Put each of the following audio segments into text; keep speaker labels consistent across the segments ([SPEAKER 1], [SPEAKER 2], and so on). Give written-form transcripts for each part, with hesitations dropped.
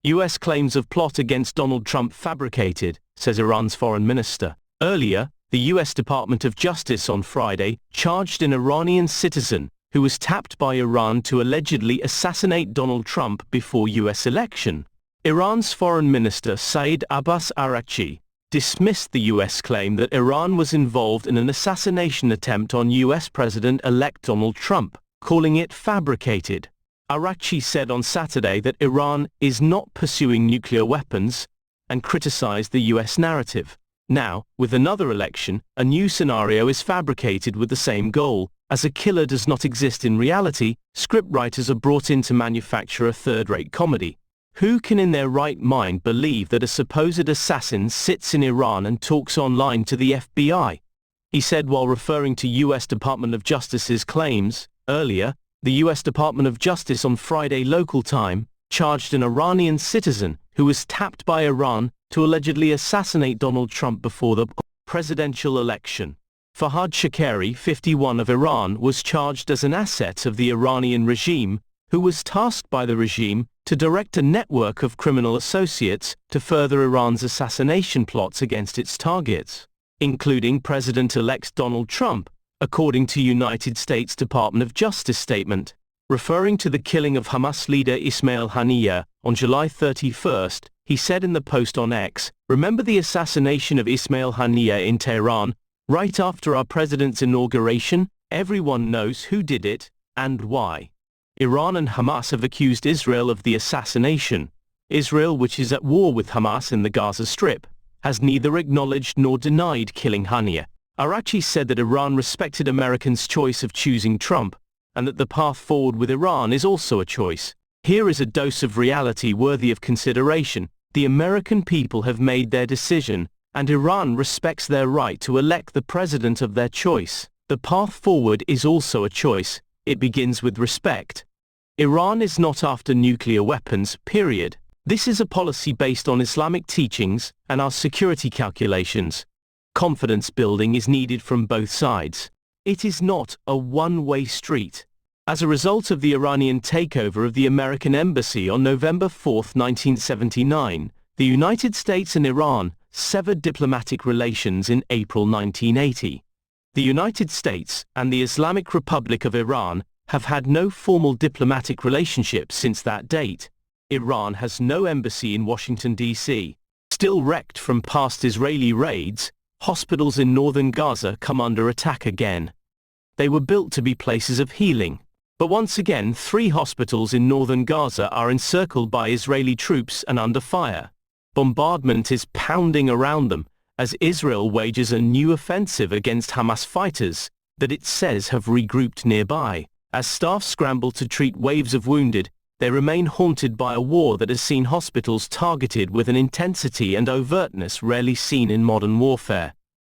[SPEAKER 1] U.S. claims of plot against Donald Trump fabricated, says Iran's foreign minister. Earlier, the U.S. Department of Justice on Friday charged an Iranian citizen who was tapped by Iran to allegedly assassinate Donald Trump before U.S. election. Iran's foreign minister Saeed Abbas Araghchi dismissed the U.S. claim that Iran was involved in an assassination attempt on U.S. President-elect Donald Trump, calling it fabricated. Araghchi said on Saturday that Iran is not pursuing nuclear weapons and criticized the U.S. narrative. Now, with another election, a new scenario is fabricated with the same goal. As a killer does not exist in reality, scriptwriters are brought in to manufacture a third-rate comedy. Who can in their right mind believe that a supposed assassin sits in Iran and talks online to the FBI? He said while referring to U.S. Department of Justice's claims. Earlier, the U.S. Department of Justice on Friday local time charged an Iranian citizen who was tapped by Iran to allegedly assassinate Donald Trump before the presidential election. Fahad Shakeri, 51, of Iran was charged as an asset of the Iranian regime, who was tasked by the regime to direct a network of criminal associates to further Iran's assassination plots against its targets, including President-elect Donald Trump, according to United States Department of Justice statement. Referring to the killing of Hamas leader Ismail Haniyeh on July 31, he said in the post on X, "Remember the assassination of Ismail Haniyeh in Tehran, right after our president's inauguration? Everyone knows who did it, and why." Iran and Hamas have accused Israel of the assassination. Israel, which is at war with Hamas in the Gaza Strip, has neither acknowledged nor denied killing Haniyeh. Araghchi said that Iran respected Americans' choice of choosing Trump, and that the path forward with Iran is also a choice. Here is a dose of reality worthy of consideration. The American people have made their decision, and Iran respects their right to elect the president of their choice. The path forward is also a choice. It begins with respect. Iran is not after nuclear weapons, period. This is a policy based on Islamic teachings and our security calculations. Confidence building is needed from both sides. It is not a one-way street. As a result of the Iranian takeover of the American embassy on November 4, 1979, the United States and Iran severed diplomatic relations in April 1980. The United States and the Islamic Republic of Iran have had no formal diplomatic relationship since that date. Iran has no embassy in Washington, D.C. Still wrecked from past Israeli raids, hospitals in northern Gaza come under attack again. They were built to be places of healing. But once again, 3 hospitals in northern Gaza are encircled by Israeli troops and under fire. Bombardment is pounding around them as Israel wages a new offensive against Hamas fighters that it says have regrouped nearby. As staff scramble to treat waves of wounded, they remain haunted by a war that has seen hospitals targeted with an intensity and overtness rarely seen in modern warfare.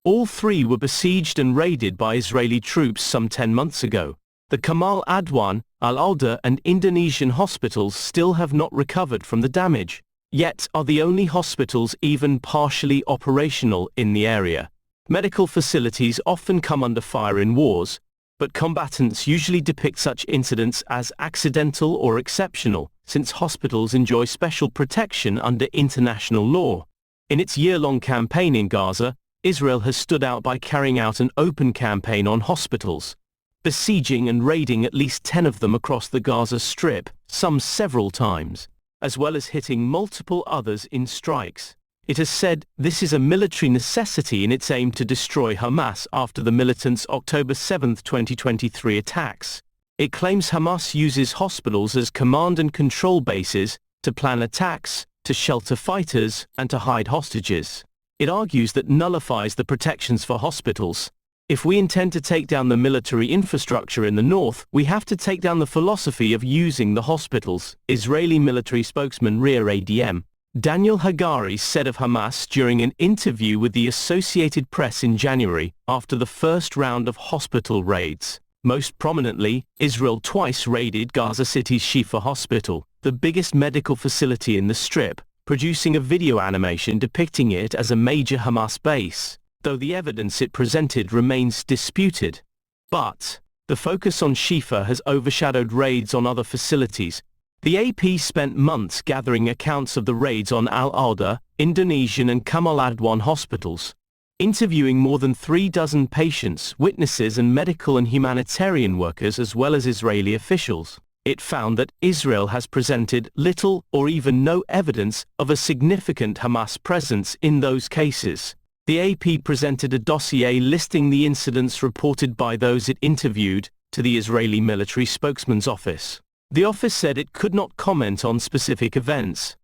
[SPEAKER 1] All 3 were besieged and raided by Israeli troops some 10 months ago. The Kamal Adwan, Al-Alda and Indonesian hospitals still have not recovered from the damage, yet are the only hospitals even partially operational in the area. Medical facilities often come under fire in wars, but combatants usually depict such incidents as accidental or exceptional, since hospitals enjoy special protection under international law. In its year-long campaign in Gaza, Israel has stood out by carrying out an open campaign on hospitals, besieging and raiding at least 10 of them across the Gaza Strip, some several times, as well as hitting multiple others in strikes. It has said this is a military necessity in its aim to destroy Hamas after the militants' October 7, 2023 attacks. It claims Hamas uses hospitals as command and control bases to plan attacks, to shelter fighters, and to hide hostages. It argues that nullifies the protections for hospitals. If we intend to take down the military infrastructure in the north, we have to take down the philosophy of using the hospitals, Israeli military spokesman Rear ADM Daniel Hagari said of Hamas during an interview with the Associated Press in January after the first round of hospital raids. Most prominently, Israel twice raided Gaza City's Shifa Hospital, the biggest medical facility in the Strip, producing a video animation depicting it as a major Hamas base, though the evidence it presented remains disputed. But the focus on Shifa has overshadowed raids on other facilities, The AP spent months gathering accounts of the raids on Al-Auda, Indonesian and Kamal Adwan hospitals, interviewing more than 36 patients, witnesses and medical and humanitarian workers as well as Israeli officials. It found that Israel has presented little or even no evidence of a significant Hamas presence in those cases. The AP presented a dossier listing the incidents reported by those it interviewed to the Israeli military spokesman's office. The office said it could not comment on specific events.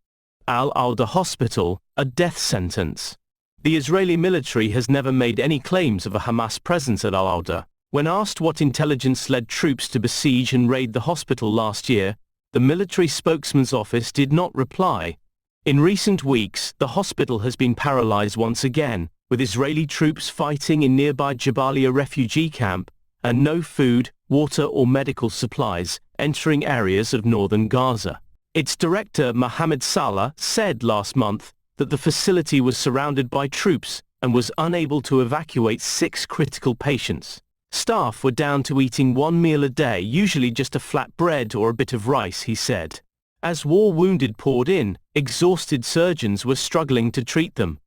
[SPEAKER 1] Al-Auda Hospital, a death sentence. The Israeli military has never made any claims of a Hamas presence at Al-Auda. When asked what intelligence led troops to besiege and raid the hospital last year, the military spokesman's office did not reply. In recent weeks, the hospital has been paralyzed once again, with Israeli troops fighting in nearby Jabalia refugee camp, and no food, water or medical supplies entering areas of northern Gaza. Its director Mohammed Salah said last month that the facility was surrounded by troops and was unable to evacuate 6 critical patients. Staff were down to eating 1 meal a day, usually just a flat bread or a bit of rice, he said. As war wounded poured in, exhausted surgeons were struggling to treat them.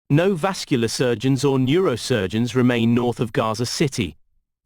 [SPEAKER 1] No vascular surgeons or neurosurgeons remain north of Gaza City,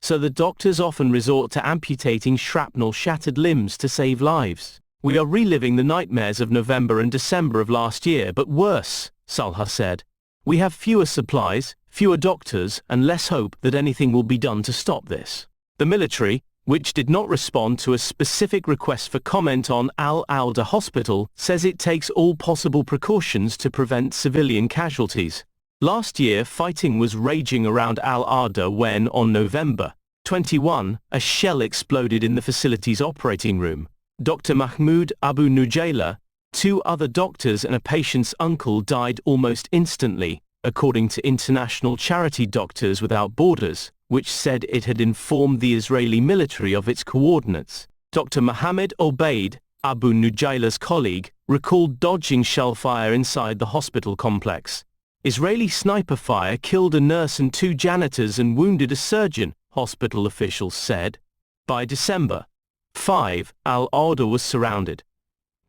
[SPEAKER 1] so the doctors often resort to amputating shrapnel-shattered limbs to save lives. We are reliving the nightmares of November and December of last year, but worse, Salha said. We have fewer supplies, fewer doctors, and less hope that anything will be done to stop this. The military, which did not respond to a specific request for comment on Al-Auda Hospital, says it takes all possible precautions to prevent civilian casualties. Last year, fighting was raging around Al-Auda when, on November 21, a shell exploded in the facility's operating room. Dr. Mahmoud Abu Nujaila, 2 other doctors and a patient's uncle died almost instantly, according to international charity Doctors Without Borders, which said it had informed the Israeli military of its coordinates. Dr. Mohammed Obaid, Abu Nujaila's colleague, recalled dodging shellfire inside the hospital complex. Israeli sniper fire killed a nurse and 2 janitors and wounded a surgeon, hospital officials said. By December 5, Al-Auda was surrounded.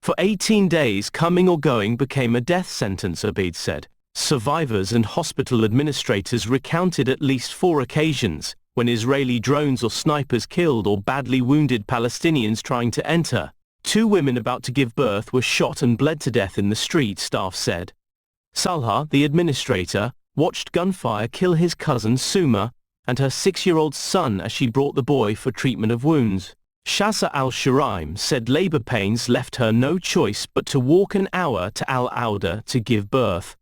[SPEAKER 1] For 18 days, coming or going became a death sentence, Obaid said. Survivors and hospital administrators recounted at least 4 occasions when Israeli drones or snipers killed or badly wounded Palestinians trying to enter. 2 women about to give birth were shot and bled to death in the street, staff said. Salha, the administrator, watched gunfire kill his cousin Suma and her 6-year-old son as she brought the boy for treatment of wounds. Shazza al-Shiraim said labor pains left her no choice but to walk an hour to Al-Auda to give birth.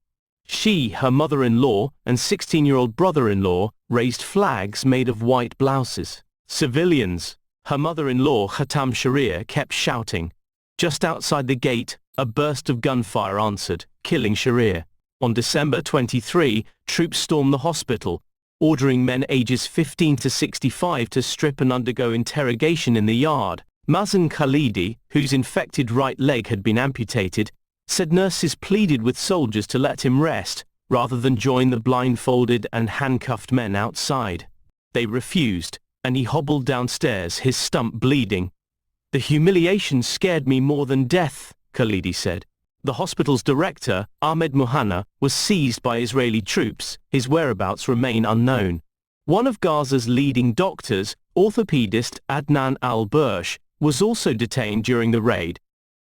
[SPEAKER 1] She, her mother-in-law, and 16-year-old brother-in-law raised flags made of white blouses. Civilians. Her mother-in-law, Khatam Sharia, kept shouting. Just outside the gate, a burst of gunfire answered, killing Sharia. On December 23, troops stormed the hospital, ordering men ages 15 to 65 to strip and undergo interrogation in the yard. Mazen Khalidi, whose infected right leg had been amputated, said nurses pleaded with soldiers to let him rest, rather than join the blindfolded and handcuffed men outside. They refused, and he hobbled downstairs, his stump bleeding. The humiliation scared me more than death, Khalidi said. The hospital's director, Ahmed Muhanna, was seized by Israeli troops. His whereabouts remain unknown. One of Gaza's leading doctors, orthopedist Adnan al-Bursh, was also detained during the raid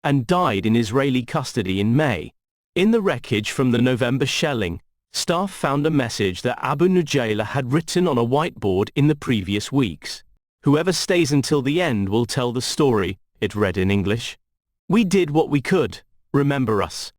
[SPEAKER 1] and died in Israeli custody in May. In the wreckage from the November shelling, staff found a message that Abu Nujaila had written on a whiteboard in the previous weeks. "Whoever stays until the end will tell the story," it read in English. "We did what we could. Remember us."